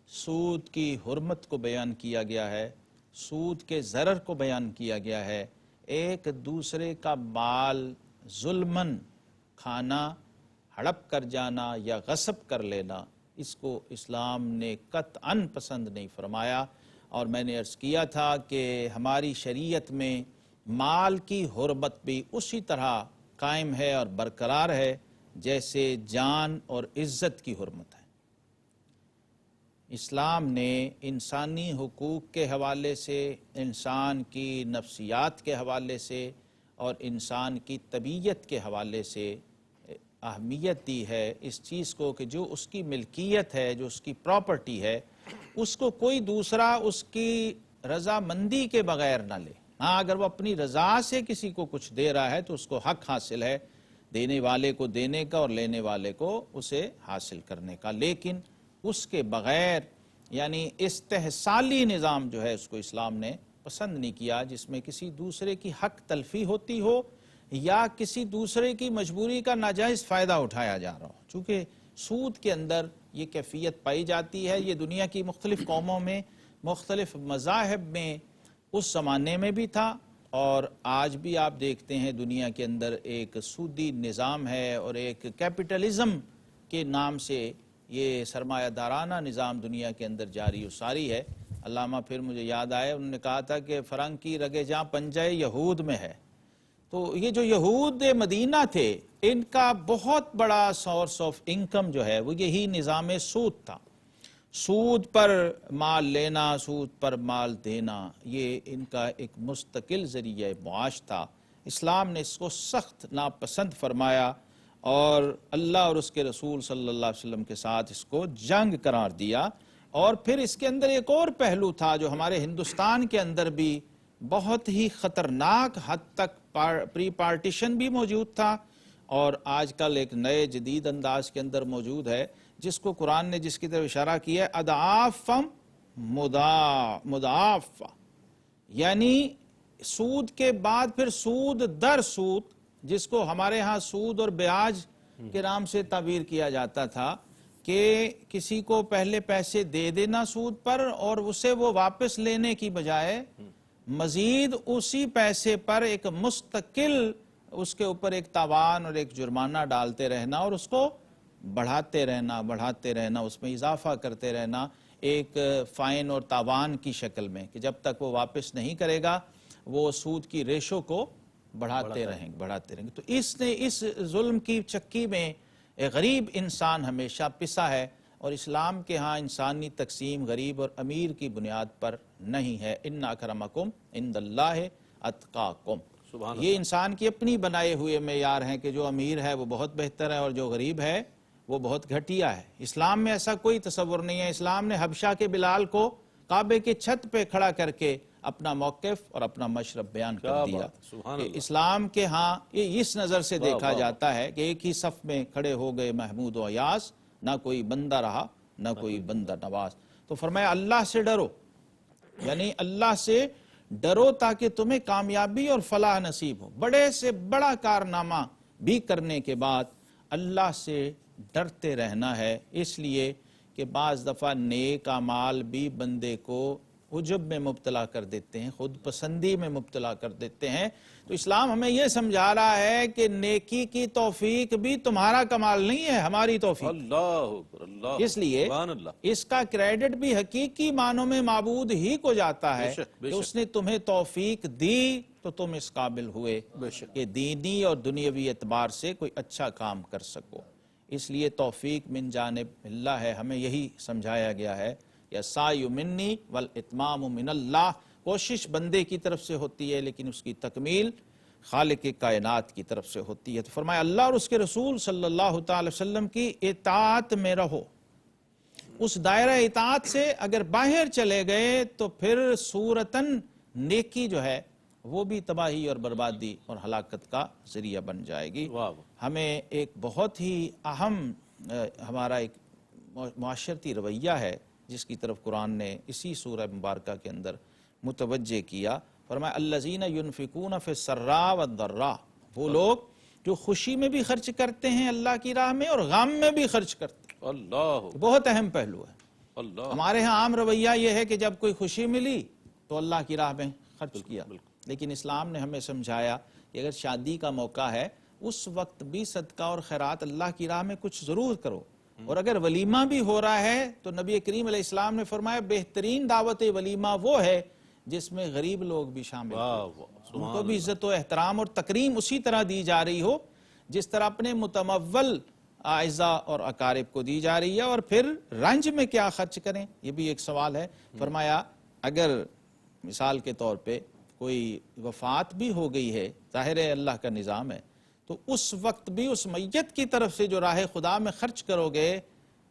Speaker 5: سود کی حرمت کو بیان کیا گیا ہے، سود کے ضرر کو بیان کیا گیا ہے۔ ایک دوسرے کا مال ظلماً کھانا، ہڑپ کر جانا یا غصب کر لینا، اس کو اسلام نے قطعاً پسند نہیں فرمایا۔ اور میں نے عرض کیا تھا کہ ہماری شریعت میں مال کی حرمت بھی اسی طرح قائم ہے اور برقرار ہے جیسے جان اور عزت کی حرمت ہے۔ اسلام نے انسانی حقوق کے حوالے سے، انسان کی نفسیات کے حوالے سے اور انسان کی طبیعت کے حوالے سے اہمیت دی ہے اس چیز کو کہ جو اس کی ملکیت ہے، جو اس کی پراپرٹی ہے، اس کو کوئی دوسرا اس کی رضامندی کے بغیر نہ لے۔ ہاں، اگر وہ اپنی رضا سے کسی کو کچھ دے رہا ہے تو اس کو حق حاصل ہے دینے والے کو دینے کا اور لینے والے کو اسے حاصل کرنے کا، لیکن اس کے بغیر یعنی استحصالی نظام جو ہے اس کو اسلام نے پسند نہیں کیا، جس میں کسی دوسرے کی حق تلفی ہوتی ہو یا کسی دوسرے کی مجبوری کا ناجائز فائدہ اٹھایا جا رہا ہو۔ چونکہ سود کے اندر یہ کیفیت پائی جاتی ہے، یہ دنیا کی مختلف قوموں میں، مختلف مذاہب میں اس زمانے میں بھی تھا اور آج بھی آپ دیکھتے ہیں دنیا کے اندر ایک سودی نظام ہے اور ایک کیپٹلزم کے نام سے یہ سرمایہ دارانہ نظام دنیا کے اندر جاری و ساری ہے۔ علامہ پھر مجھے یاد آئے، انہوں نے کہا تھا کہ فرنگ کی رگے جہاں پنجہ یہود میں ہے، تو یہ جو یہود مدینہ تھے ان کا بہت بڑا سورس آف انکم جو ہے وہ یہی نظام سود تھا، سود پر مال لینا، سود پر مال دینا، یہ ان کا ایک مستقل ذریعہ معاش تھا۔ اسلام نے اس کو سخت ناپسند فرمایا اور اللہ اور اس کے رسول صلی اللہ علیہ وسلم کے ساتھ اس کو جنگ قرار دیا۔ اور پھر اس کے اندر ایک اور پہلو تھا جو ہمارے ہندوستان کے اندر بھی بہت ہی خطرناک حد تک پری پارٹیشن بھی موجود تھا اور آج کل ایک نئے جدید انداز کے اندر موجود ہے، جس کو قرآن نے جس کی طرف اشارہ کیا ہے اضعافم مضاعفہ، یعنی سود کے بعد پھر سود در سود، جس کو ہمارے ہاں سود اور بیاج کے نام سے تعبیر کیا جاتا تھا کہ کسی کو پہلے پیسے دے دینا سود پر اور اسے وہ واپس لینے کی بجائے مزید اسی پیسے پر ایک مستقل اس کے اوپر ایک تاوان اور ایک جرمانہ ڈالتے رہنا اور اس کو بڑھاتے رہنا، اس میں اضافہ کرتے رہنا ایک فائن اور تاوان کی شکل میں، کہ جب تک وہ واپس نہیں کرے گا وہ سود کی ریشو کو بڑھاتے رہیں گے۔ تو اس نے اس ظلم کی چکی میں ایک غریب انسان ہمیشہ پسا ہے، اور اسلام کے ہاں انسانی تقسیم غریب اور امیر کی بنیاد پر نہیں ہے۔ ان اکرمکم عند اللہ اتقاکم، یہ انسان کی اپنی بنائے ہوئے معیار ہیں کہ جو امیر ہے وہ بہت بہتر ہے اور جو غریب ہے وہ بہت گھٹیا ہے۔ اسلام میں ایسا کوئی تصور نہیں ہے۔ اسلام نے حبشہ کے بلال کو کعبے کے چھت پہ کھڑا کر کے اپنا موقف اور اپنا مشرب بیان کر دیا۔ اسلام کے ہاں یہ اس نظر سے دیکھا جاتا ہے کہ ایک ہی صف میں کھڑے ہو گئے محمود و ایاز، نہ کوئی بندہ رہا نہ کوئی بندہ نواز۔ تو فرمایا اللہ سے ڈرو، یعنی اللہ سے ڈرو تاکہ تمہیں کامیابی اور فلاح نصیب ہو۔ بڑے سے بڑا کارنامہ بھی کرنے کے بعد اللہ سے ڈرتے رہنا ہے، اس لیے کہ بعض دفعہ نیک اعمال بھی بندے کو عجب میں مبتلا کر دیتے ہیں، خود پسندی میں مبتلا کر دیتے ہیں۔ تو اسلام ہمیں یہ سمجھا رہا ہے کہ نیکی کی توفیق بھی تمہارا کمال نہیں ہے، ہماری توفیق۔
Speaker 3: اللہ
Speaker 5: اس لیے اس کا کریڈٹ بھی حقیقی معنوں میں معبود ہی کو جاتا ہے کہ اس نے تمہیں توفیق دی تو تم اس قابل ہوئے کہ دینی اور دنیاوی اعتبار سے کوئی اچھا کام کر سکو۔ اس لیے توفیق من جانب اللہ ہے، ہمیں یہی سمجھایا گیا ہے کہ السعی منی والاتمام من اللہ، کوشش بندے کی طرف سے ہوتی ہے لیکن اس کی تکمیل خالق کائنات کی طرف سے ہوتی ہے۔ تو فرمایا اللہ اور اس کے رسول صلی اللہ تعالی وسلم کی اطاعت میں رہو۔ اس دائرہ اطاعت سے اگر باہر چلے گئے تو پھر صورتاً نیکی جو ہے وہ بھی تباہی اور بربادی اور ہلاکت کا ذریعہ بن جائے گی۔ ہمیں ایک بہت ہی اہم ہمارا ایک معاشرتی رویہ ہے جس کی طرف قرآن نے اسی سورہ مبارکہ کے اندر متوجہ کیا۔ فرمایا الذین ینفقون فی السراء والضراء، وہ لوگ جو خوشی میں بھی خرچ کرتے ہیں اللہ کی راہ میں اور غم میں بھی خرچ کرتے ہیں۔ اللہ بہت اہم پہلو ہے۔ ہمارے ہاں عام رویہ یہ ہے کہ جب کوئی خوشی ملی تو اللہ کی راہ میں خرچ کیا، لیکن اسلام نے ہمیں سمجھایا کہ اگر شادی کا موقع ہے اس وقت بھی صدقہ اور خیرات اللہ کی راہ میں کچھ ضرور کرو، اور اگر ولیمہ بھی ہو رہا ہے تو نبی کریم علیہ السلام نے فرمایا بہترین دعوت ولیمہ وہ ہے جس میں غریب لوگ بھی شامل ہو، ان کو بھی عزت و احترام اور تکریم اسی طرح دی جا رہی ہو جس طرح اپنے متمول اعزاء اور اقارب کو دی جا رہی ہے۔ اور پھر رنج میں کیا خرچ کریں، یہ بھی ایک سوال ہے۔ فرمایا اگر مثال کے طور پہ کوئی وفات بھی ہو گئی ہے، ظاہر ہے اللہ کا نظام ہے، تو اس وقت بھی اس میت کی طرف سے جو راہ خدا میں خرچ کرو گے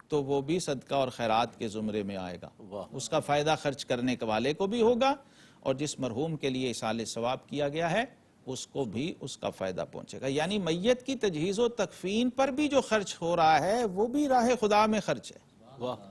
Speaker 5: تو وہ بھی صدقہ اور خیرات کے زمرے میں آئے گا، اس کا فائدہ خرچ کرنے کے والے کو بھی ہوگا، اور جس مرحوم کے لیے ایصال ثواب کیا گیا ہے اس کو بھی اس کا فائدہ پہنچے گا۔ یعنی میت کی تجہیز و تکفین پر بھی جو خرچ ہو رہا ہے وہ بھی راہ خدا میں خرچ ہے،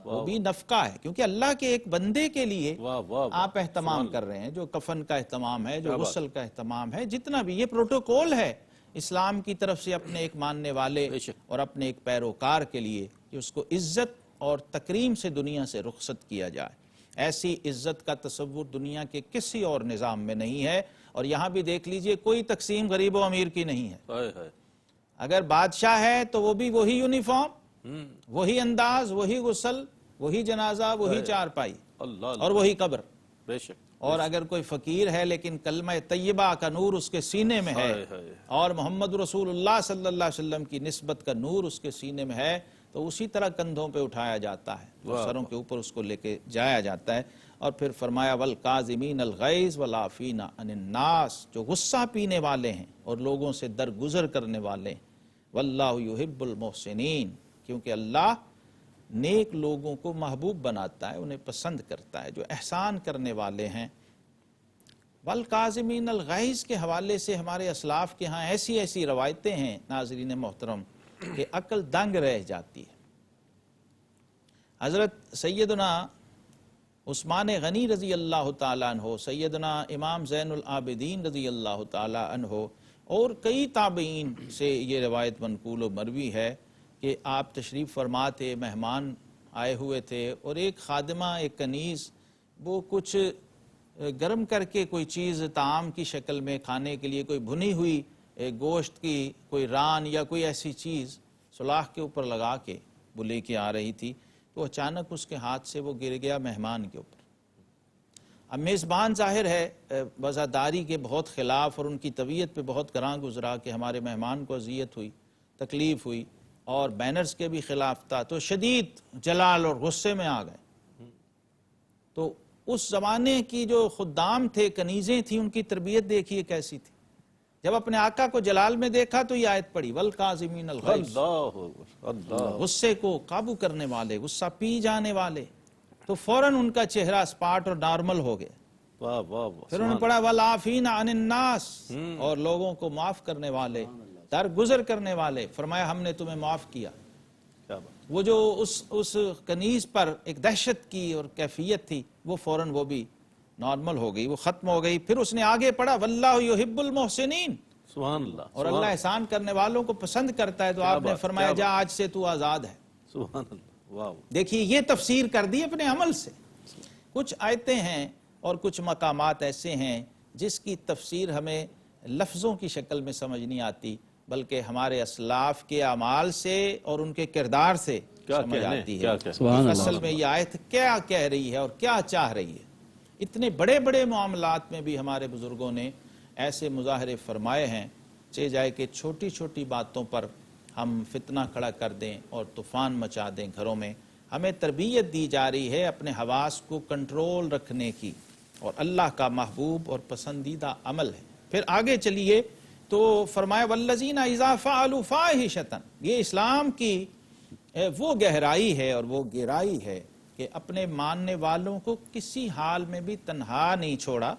Speaker 5: وہ بھی نفقہ ہے، کیونکہ اللہ کے ایک بندے کے لیے آپ اہتمام کر رہے ہیں، جو کفن کا اہتمام ہے، جو غسل کا اہتمام ہے، جتنا بھی یہ پروٹوکول ہے اسلام کی طرف سے اپنے ایک ماننے والے اور اپنے ایک پیروکار کے لیے کہ اس کو عزت اور تکریم سے دنیا سے رخصت کیا جائے۔ ایسی عزت کا تصور دنیا کے کسی اور نظام میں نہیں ہے۔ اور یہاں بھی دیکھ لیجئے کوئی تقسیم غریب و امیر کی نہیں ہے۔ اگر بادشاہ ہے تو وہ بھی وہی یونیفارم، وہی انداز، وہی غسل، وہی جنازہ، وہی چارپائی اور وہی قبر۔
Speaker 3: بے شک۔
Speaker 5: اور اگر کوئی فقیر ہے لیکن کلمہ طیبہ کا نور اس کے سینے میں ہے اور محمد رسول اللہ صلی اللہ علیہ وسلم کی نسبت کا نور اس کے سینے میں ہے تو اسی طرح کندھوں پہ اٹھایا جاتا ہے، سروں کے اوپر اس کو لے کے جایا جاتا ہے۔ اور پھر فرمایا والکاظمین الغیظ والعافین عن الناس، جو غصہ پینے والے ہیں اور لوگوں سے درگزر کرنے والے ہیں۔ واللہ یحب المحسنین، کیونکہ اللہ نیک لوگوں کو محبوب بناتا ہے، انہیں پسند کرتا ہے، جو احسان کرنے والے ہیں۔ والکاظمین الغیظ کے حوالے سے ہمارے اسلاف کے ہاں ایسی ایسی روایتیں ہیں ناظرین محترم کہ عقل دنگ رہ جاتی ہے۔ حضرت سیدنا عثمان غنی رضی اللہ تعالیٰ عنہ، سیدنا امام زین العابدین رضی اللہ تعالیٰ عنہ اور کئی تابعین سے یہ روایت منقول و مروی ہے کہ آپ تشریف فرما تھے، مہمان آئے ہوئے تھے اور ایک خادمہ، ایک کنیز، وہ کچھ گرم کر کے کوئی چیز طعام کی شکل میں کھانے کے لیے، کوئی بھنی ہوئی گوشت کی کوئی ران یا کوئی ایسی چیز سلاخ کے اوپر لگا کے وہ لے کے آ رہی تھی، تو اچانک اس کے ہاتھ سے وہ گر گیا مہمان کے اوپر۔ اب میزبان ظاہر ہے وزاداری کے بہت خلاف اور ان کی طبیعت پہ بہت گراں گزرا کہ ہمارے مہمان کو اذیت ہوئی، تکلیف ہوئی، اور بینرز کے بھی خلاف تھا، تو شدید جلال اور غصے میں آ گئے۔ تو اس زمانے کی جو خدام تھے، کنیزیں تھیں، ان کی تربیت دیکھیے کیسی تھی۔ جب اپنے آقا کو جلال میں دیکھا تو یہ آیت پڑھی والکاظمین الغیظ، غصے کو قابو کرنے والے، غصہ پی جانے والے، تو فوراً ان کا چہرہ سپاٹ اور نارمل ہو گیا۔ پھر انہوں نے پڑھا والعافین عن الناس، اور لوگوں کو معاف کرنے والے، درگزر کرنے والے، فرمایا ہم نے تمہیں معاف کیا۔ وہ جو اس کنیز پر ایک دہشت کی اور کیفیت تھی وہ فوراً وہ بھی نارمل ہو گئی، وہ ختم ہو گئی۔ پھر اس نے آگے پڑھا واللہ یحب المحسنین،
Speaker 3: سبحان اللہ،
Speaker 5: اور اللہ احسان کرنے والوں کو پسند کرتا ہے، تو آپ نے فرمایا جا آج سے تو آزاد ہے۔
Speaker 3: سبحان اللہ، واو۔
Speaker 5: دیکھیے یہ تفسیر کر دی اپنے عمل سے۔ کچھ آیتیں ہیں اور کچھ مقامات ایسے ہیں جس کی تفسیر ہمیں لفظوں کی شکل میں سمجھ نہیں آتی، بلکہ ہمارے اسلاف کے اعمال سے اور ان کے کردار سے سمجھ آتی ہے۔ اصل میں یہ آیت کیا کہہ رہی ہے اور کیا چاہ رہی ہے۔ اتنے بڑے بڑے معاملات میں بھی ہمارے بزرگوں نے ایسے مظاہرے فرمائے ہیں، چاہے جائے کہ چھوٹی چھوٹی باتوں پر ہم فتنہ کھڑا کر دیں اور طوفان مچا دیں گھروں میں۔ ہمیں تربیت دی جا رہی ہے اپنے حواس کو کنٹرول رکھنے کی، اور اللہ کا محبوب اور پسندیدہ عمل ہے۔ پھر آگے چلیے تو فرمایا والذین اذا فعلوا فاحشۃ، یہ اسلام کی وہ گہرائی ہے اور وہ گہرائی ہے کہ اپنے ماننے والوں کو کسی حال میں بھی تنہا نہیں چھوڑا۔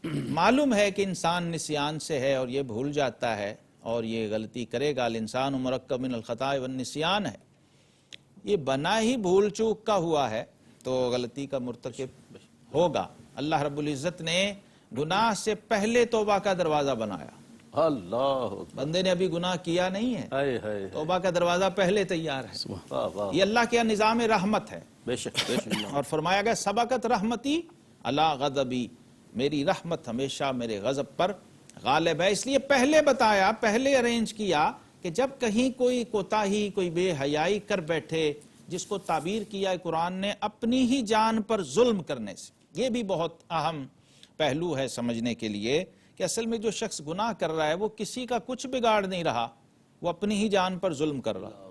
Speaker 5: معلوم ہے کہ انسان نسیان سے ہے اور یہ بھول جاتا ہے اور یہ غلطی کرے گا، الانسان مرکب من الخطاء والنسیان ہے، یہ بنا ہی بھول چوک کا ہوا ہے تو غلطی کا مرتکب ہوگا۔ اللہ رب العزت نے گناہ سے پہلے توبہ کا دروازہ بنایا۔
Speaker 3: اللہ
Speaker 5: بندے نے ابھی گناہ کیا نہیں ہے،
Speaker 3: ہائے ہائے،
Speaker 5: توبہ کا دروازہ پہلے تیار ہے۔
Speaker 3: واہ واہ،
Speaker 5: یہ اللہ کا نظام رحمت ہے۔
Speaker 3: بے شک بے شک۔
Speaker 5: اور فرمایا گیا سبقت رحمتی علی غضبی، میری رحمت ہمیشہ میرے غضب پر غالب ہے۔ اس لیے پہلے بتایا، پہلے ارینج کیا کہ جب کہیں کوئی کوتاہی، کوئی بے حیائی کر بیٹھے، جس کو تعبیر کیا ہے قرآن نے اپنی ہی جان پر ظلم کرنے سے۔ یہ بھی بہت اہم پہلو ہے سمجھنے کے لیے کہ اصل میں جو شخص گناہ کر رہا ہے وہ کسی کا کچھ بگاڑ نہیں رہا، وہ اپنی ہی جان پر ظلم کر رہا،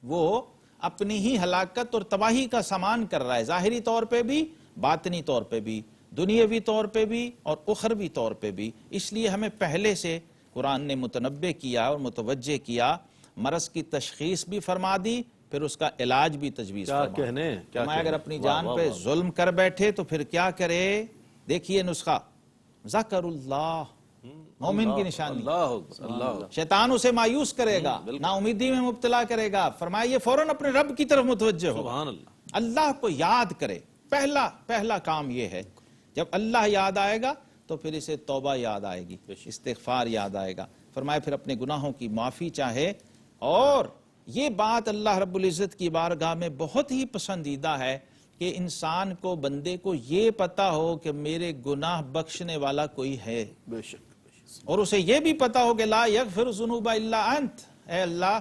Speaker 5: وہ اپنی ہی ہلاکت اور تباہی کا سامان کر رہا ہے، ظاہری طور پہ بھی، باطنی طور پہ بھی، دنیاوی طور پہ بھی اور اخروی طور پہ بھی۔ اس لیے ہمیں پہلے سے قرآن نے متنبہ کیا اور متوجہ کیا، مرض کی تشخیص بھی فرما دی، پھر اس کا علاج بھی تجویز
Speaker 3: کیا
Speaker 5: فرما
Speaker 3: کہنے، کیا
Speaker 5: فرمایا اگر
Speaker 3: کہنے۔
Speaker 5: اپنی
Speaker 3: واہ
Speaker 5: جان
Speaker 3: واہ
Speaker 5: پہ
Speaker 3: واہ۔
Speaker 5: ظلم کر بیٹھے تو پھر کیا کرے؟ دیکھیے نسخہ، ذکر اللہ، مومن کی نشانی۔
Speaker 3: اللہ اکبر، اللہ اکبر۔
Speaker 5: شیطان اسے مایوس کرے گا، نا امیدی میں مبتلا کرے گا، فرمایا یہ فوراً اپنے رب کی طرف متوجہ ہو،
Speaker 3: سبحان اللہ،
Speaker 5: اللہ کو یاد کرے۔ پہلا کام یہ ہے، جب اللہ یاد آئے گا تو پھر اسے توبہ یاد آئے گی، استغفار یاد آئے گا۔ فرمایا پھر اپنے گناہوں کی معافی چاہے، اور یہ بات اللہ رب العزت کی بارگاہ میں بہت ہی پسندیدہ ہے کہ انسان کو بندے کو یہ پتا ہو کہ میرے گناہ بخشنے والا کوئی ہے،
Speaker 3: بے شک
Speaker 5: اور اسے یہ بھی پتا ہو کہ لا یغفر الذنوب الا انت، اے اللہ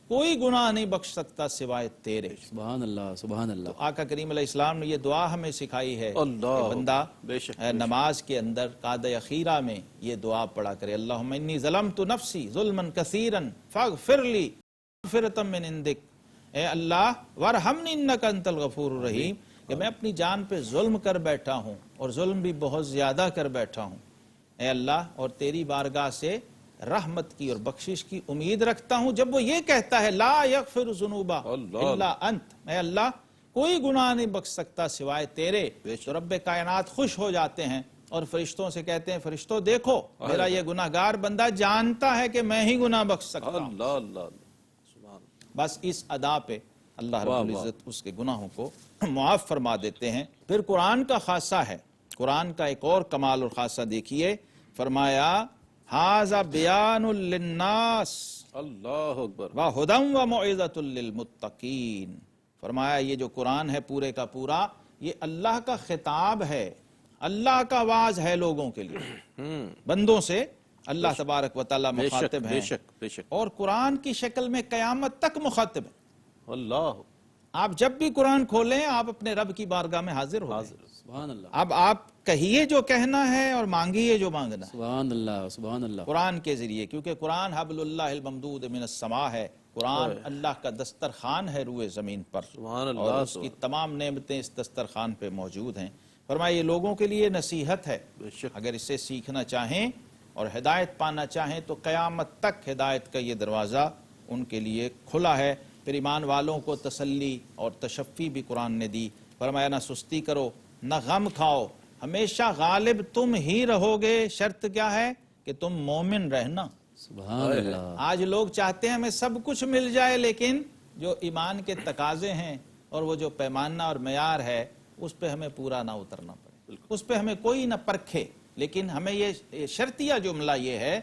Speaker 5: کوئی گناہ نہیں بخش سکتا سوائے تیرے۔
Speaker 4: سبحان اللہ سبحان اللہ۔
Speaker 5: تو آقا کریم علیہ السلام نے یہ دعا ہمیں سکھائی ہے
Speaker 3: اللہ،
Speaker 5: کہ بندہ
Speaker 3: بے شک،
Speaker 5: نماز کے اندر قعدہ اخیرہ میں یہ دعا پڑھا کرے، اللہم انی ظلمت نفسی ظلما کثیرا فاغفر لی مغفرۃ من عندک، اے اللہ وارحمنی انک انت الغفور الرحیم، کہ میں اپنی جان پہ ظلم کر بیٹھا ہوں اور ظلم بھی بہت زیادہ کر بیٹھا ہوں، اے اللہ اور تیری بارگاہ سے رحمت کی اور بخشش کی امید رکھتا ہوں۔ جب وہ یہ کہتا ہے لا یغفر الذنوب الا انت، اے اللہ کوئی گناہ نہیں بخش سکتا سوائے تیرے، تو رب کائنات خوش ہو جاتے ہیں اور فرشتوں سے کہتے ہیں فرشتوں دیکھو میرا یہ گناہگار بندہ جانتا ہے کہ میں ہی گناہ بخش سکتا ہوں۔
Speaker 3: اللہ اللہ سبحان
Speaker 5: بس اس ادا پہ اللہ رب العزت اس کے گناہوں کو معاف فرما دیتے ہیں۔ پھر قرآن کا خاصہ ہے، قرآن کا ایک اور کمال اور خاصہ دیکھیے، فرمایا ھذا بیان للناس
Speaker 3: اللہ اکبر
Speaker 5: وہدی وموعظۃ للمتقین، فرمایا یہ جو قرآن ہے پورے کا پورا یہ اللہ کا خطاب ہے، اللہ کا واعظ ہے لوگوں کے لیے، بندوں سے اللہ تبارک و تعالی مخاطب ہیں،
Speaker 3: بے شک بے شک
Speaker 5: اور قرآن کی شکل میں قیامت تک مخاطب ہیں۔
Speaker 3: اللہ
Speaker 5: آپ جب بھی قرآن کھولیں آپ اپنے رب کی بارگاہ میں حاضر ہو جائیں۔
Speaker 4: سبحان اللہ
Speaker 5: اب آپ کہیے جو کہنا ہے اور مانگیے جو مانگنا ہے
Speaker 4: سبحان اللہ سبحان اللہ۔
Speaker 5: قرآن کے ذریعے، کیونکہ قرآن حبل اللہ الممدود من السماء ہے، قرآن اللہ کا دسترخوان ہے روئے زمین پر،
Speaker 3: سبحان اللہ،
Speaker 5: اور اس کی تمام نعمتیں اس دسترخوان پہ موجود ہیں۔ فرمایا یہ لوگوں کے لیے نصیحت ہے،
Speaker 3: بے شک
Speaker 5: اگر اسے سیکھنا چاہیں اور ہدایت پانا چاہیں تو قیامت تک ہدایت کا یہ دروازہ ان کے لیے کھلا ہے۔ پھر ایمان والوں کو تسلی اور تشفی بھی قرآن نے دی، فرمایا نہ سستی کرو نہ غم کھاؤ، ہمیشہ غالب تم ہی رہو گے، شرط کیا ہے کہ تم مومن رہنا۔
Speaker 4: سبحان اللہ۔
Speaker 5: آج لوگ چاہتے ہیں ہمیں سب کچھ مل جائے، لیکن جو ایمان کے تقاضے ہیں اور وہ جو پیمانہ اور معیار ہے اس پہ ہمیں پورا نہ اترنا پڑے، اس پہ ہمیں کوئی نہ پرکھے، لیکن ہمیں یہ شرطیہ جملہ یہ ہے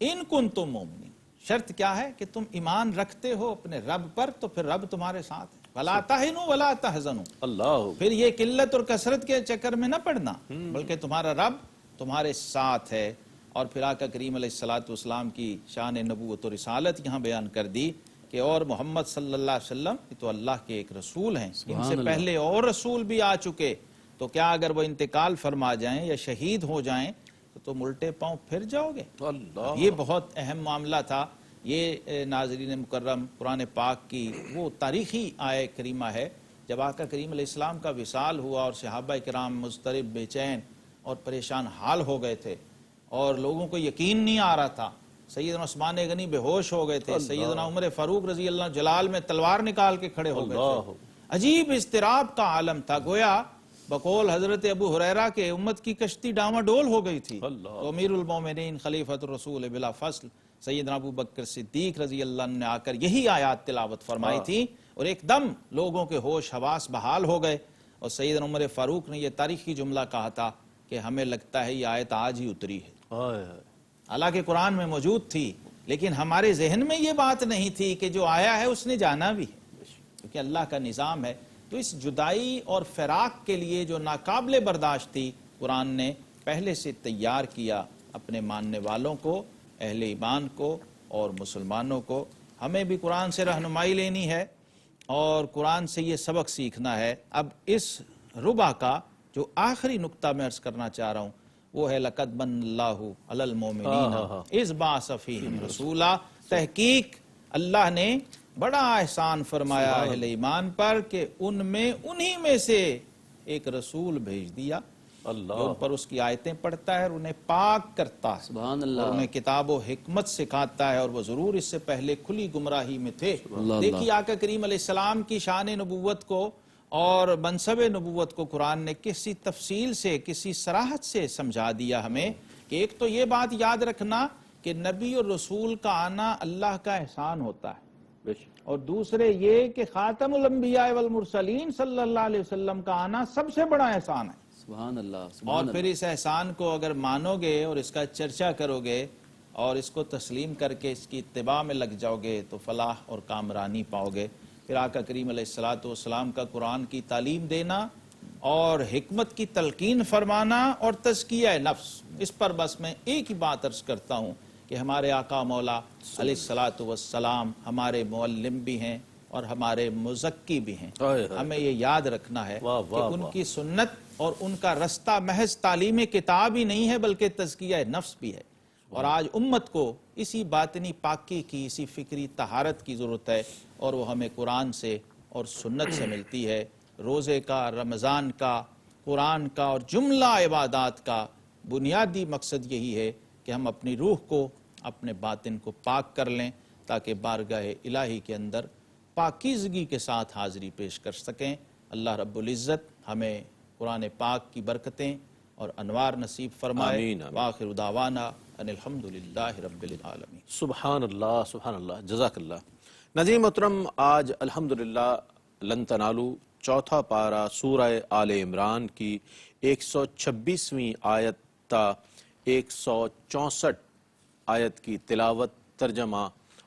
Speaker 5: ان کنتم مومنین، شرط کیا ہے کہ تم ایمان رکھتے ہو اپنے رب پر تو پھر رب تمہارے ساتھ ہے، ولا تہنوا ولا تحزنوا،
Speaker 3: اللہ
Speaker 5: پھر یہ قلت اور کثرت کے چکر میں نہ پڑنا، بلکہ تمہارا رب تمہارے ساتھ ہے۔ اور پھر آقا کریم علیہ السلام کی شان نبوت و رسالت یہاں بیان کر دی کہ اور محمد صلی اللہ علیہ وسلم یہ تو اللہ کے ایک رسول ہیں، ان سے پہلے اور رسول بھی آ چکے، تو کیا اگر وہ انتقال فرما جائیں یا شہید ہو جائیں تو تم الٹے پاؤں پھر جاؤ گے؟
Speaker 3: اللہ
Speaker 5: یہ بہت اہم معاملہ تھا۔ یہ ناظرین مکرم قرآن پاک کی وہ تاریخی آیہ کریمہ ہے جب آقا کریم علیہ السلام کا وصال ہوا اور صحابہ کرام مضطرب بے چین اور پریشان حال ہو گئے تھے اور لوگوں کو یقین نہیں آ رہا تھا، سیدنا عثمان غنی بے ہوش ہو گئے تھے، سیدنا عمر فاروق رضی اللہ عنہ جلال میں تلوار نکال کے کھڑے ہو گئے تھے، عجیب اضطراب کا عالم تھا، گویا بقول حضرت ابو ہریرہ کے امت کی کشتی ڈاما ڈول ہو گئی تھی۔ تو امیر المومنین خلیفۃ الرسول بلا فصل سیدنا ابو بکر صدیق رضی اللہ عنہ نے آ کر یہی آیات تلاوت فرمائی تھی اور ایک دم لوگوں کے ہوش حواس بحال ہو گئے، اور سیدنا عمر فاروق نے یہ تاریخی جملہ کہا تھا کہ ہمیں لگتا ہے یہ آیت آج ہی اتری ہے، حالانکہ قرآن میں موجود تھی لیکن ہمارے ذہن میں یہ بات نہیں تھی کہ جو آیا ہے اس نے جانا بھی ہے، کیونکہ اللہ کا نظام ہے۔ تو اس جدائی اور فراق کے لیے جو ناقابل برداشت تھی قرآن نے پہلے سے تیار کیا اپنے ماننے والوں کو، اہل ایمان کو اور مسلمانوں کو۔ ہمیں بھی قرآن سے رہنمائی لینی ہے اور قرآن سے یہ سبق سیکھنا ہے۔ اب اس ربع کا جو آخری نقطہ میں عرض کرنا چاہ رہا ہوں وہ ہے لَقَدْ مَنَّ اللَّهُ عَلَى الْمُؤْمِنِينَ إِذْ بَعَثَ فِيهِمْ رَسُولًا، تحقیق اللہ نے بڑا احسان فرمایا اہل ایمان پر کہ ان میں انہی میں سے ایک رسول بھیج دیا جو ان پر اس کی آیتیں پڑھتا ہے اور انہیں پاک کرتا ہے،
Speaker 4: سبحان اللہ،
Speaker 5: اور انہیں کتاب و حکمت سکھاتا ہے، اور وہ ضرور اس سے پہلے کھلی گمراہی میں تھے۔ دیکھیے آقا کریم علیہ السلام کی شان نبوت کو اور منصب نبوت کو قرآن نے کسی تفصیل سے، کسی صراحت سے سمجھا دیا ہمیں کہ ایک تو یہ بات یاد رکھنا کہ نبی اور رسول کا آنا اللہ کا احسان ہوتا ہے، اور دوسرے یہ کہ خاتم الانبیاء والمرسلین صلی اللہ علیہ وسلم کا آنا سب سے بڑا احسان ہے۔
Speaker 4: سبحان اللہ
Speaker 5: اور
Speaker 4: سبحان
Speaker 5: پھر اس احسان کو اگر مانو گے اور اس کا چرچا کرو گے اور اس کو تسلیم کر کے اس کی اتباع میں لگ جاؤ گے تو فلاح اور کامرانی پاؤ گے۔ پھر آقا کریم علیہ الصلوۃ والسلام کا قرآن کی تعلیم دینا اور حکمت کی تلقین فرمانا اور تزکیہ نفس، اس پر بس میں ایک ہی بات عرض کرتا ہوں کہ ہمارے آقا مولا علیہ الصلوۃ والسلام ہمارے معلم بھی ہیں اور ہمارے مزکی بھی ہیں۔ ہمیں یہ یاد رکھنا ہے کہ ان کی سنت اور ان کا رستہ محض تعلیم کتاب ہی نہیں ہے بلکہ تزکیہ نفس بھی ہے، اور آج امت کو اسی باطنی پاکی کی، اسی فکری طہارت کی ضرورت ہے، اور وہ ہمیں قرآن سے اور سنت سے ملتی ہے۔ روزے کا، رمضان کا، قرآن کا اور جملہ عبادات کا بنیادی مقصد یہی ہے کہ ہم اپنی روح کو، اپنے باطن کو پاک کر لیں تاکہ بارگاہ الہی کے اندر پاکیزگی کے ساتھ حاضری پیش کر سکیں۔ اللہ رب العزت ہمیں قرآن پاک کی برکتیں اور انوار نصیب فرمائے۔
Speaker 3: آمین آمین۔
Speaker 5: وآخر دعوانا ان الحمدللہ رب العالمین۔
Speaker 3: سبحان اللہ، جزاک اللہ۔ ناظرین محترم، آج الحمدللہ لن تنالو چوتھا پارہ سورہ آل عمران کی 126ویں آیت تا 164 آیت کی تلاوت، ترجمہ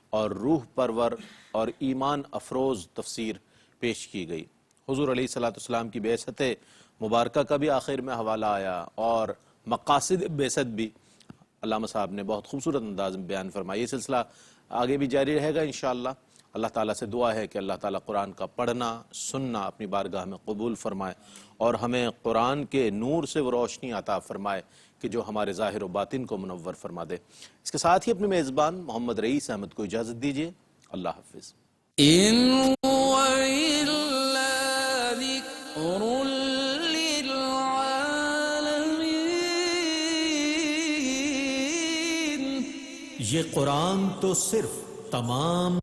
Speaker 3: اور روح پرور اور ایمان افروز تفسیر پیش کی گئی۔ حضور علیہ الصلوۃ والسلام کی بعثت مبارکہ کا بھی آخر میں حوالہ آیا اور مقاصد بعثت بھی علامہ صاحب نے بہت خوبصورت انداز میں بیان فرمایا۔ یہ سلسلہ آگے بھی جاری رہے گا انشاءاللہ۔ اللہ تعالیٰ سے دعا ہے کہ اللہ تعالیٰ قرآن کا پڑھنا سننا اپنی بارگاہ میں قبول فرمائے اور ہمیں قرآن کے نور سے وہ روشنی عطا فرمائے کہ جو ہمارے ظاہر و باطن کو منور فرما دے۔ اس کے ساتھ ہی اپنے میزبان محمد رئیس احمد کو اجازت دیجیے۔ اللہ حافظ۔
Speaker 1: إن هو إلا ذكر للعالمين
Speaker 2: یہ قرآن تو صرف تمام